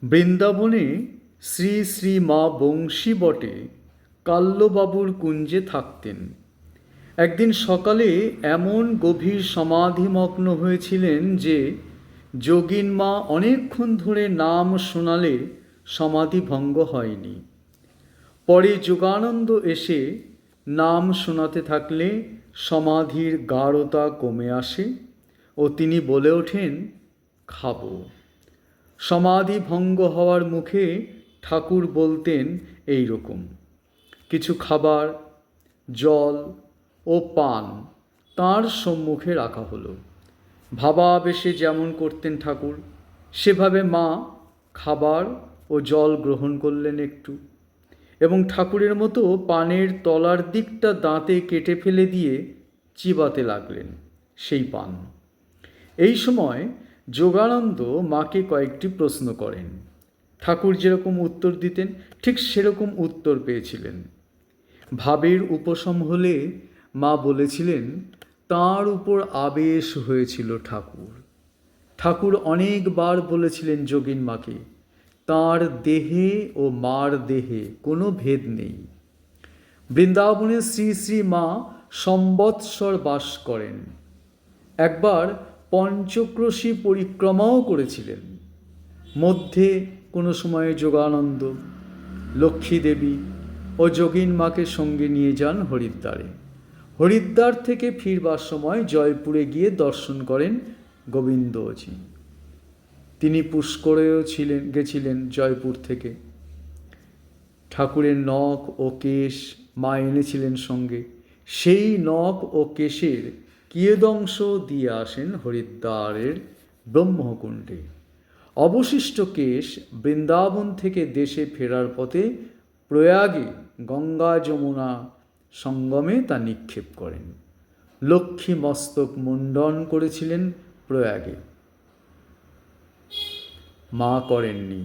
বৃন্দাবনে শ্রী শ্রী মা বংশী বটে কাল্যবাবুর কুঞ্জে থাকতেন। একদিন সকালে এমন গভীর সমাধিমগ্ন হয়েছিলেন যে যোগিন মা অনেকক্ষণ ধরে নাম শোনালে সমাধি ভঙ্গ হয়নি। পরে যোগানন্দ এসে নাম শোনাতে থাকলে সমাধির গাঢ়তা কমে আসে ও তিনি বলে ওঠেন, খাবো। সমাধি ভঙ্গ হওয়ার মুখে ঠাকুর বলতেন এই রকম, কিছু খাবার, জল ও পান তাঁর সম্মুখে রাখা হলো। ভাবাবেশে যেমন করতেন ঠাকুর, সেভাবে মা খাবার ও জল গ্রহণ করলেন একটু, এবং ঠাকুরের মতো পানের তলার দিকটা দাঁতে কেটে ফেলে দিয়ে চিবাতে লাগলেন সেই পান। এই সময় যোগানন্দ মাকে কয়েকটি প্রশ্ন করেন। ঠাকুর যেরকম উত্তর দিতেন ঠিক সেরকম উত্তর পেয়েছিলেন। ভাবের উপশম হলে মা বলেছিলেন তাঁর উপর আবেশ হয়েছিল ঠাকুর। ঠাকুর অনেকবার বলেছিলেন যোগিন মাকে, তাঁর দেহে ও মার দেহে কোনো ভেদ নেই। বৃন্দাবনে শ্রী শ্রী মা সম্বৎসর বাস করেন। একবার পঞ্চক্রোশী পরিক্রমাও করেছিলেন। মধ্যে কোনো সময়ে যোগানন্দ, লক্ষ্মী দেবী ও যোগিন মাকে সঙ্গে নিয়ে যান হরিদ্বারে। হরিদ্বার থেকে ফিরবার সময় জয়পুরে গিয়ে দর্শন করেন গোবিন্দজি। তিনি পুষ্করেও গেছিলেন জয়পুর থেকে। ঠাকুরের নখ ও কেশ মা এনেছিলেন সঙ্গে। সেই নখ ও কেশের কিয়দংশ দিয়ে আসেন হরিদ্বারের ব্রহ্মকুণ্ডে। অবশিষ্ট কেশ বৃন্দাবন থেকে দেশে ফেরার পথে প্রয়াগে গঙ্গা যমুনা সঙ্গমে তা নিক্ষেপ করেন। লক্ষ্মী মস্তক মুণ্ডন করেছিলেন প্রয়াগে, মা করেননি।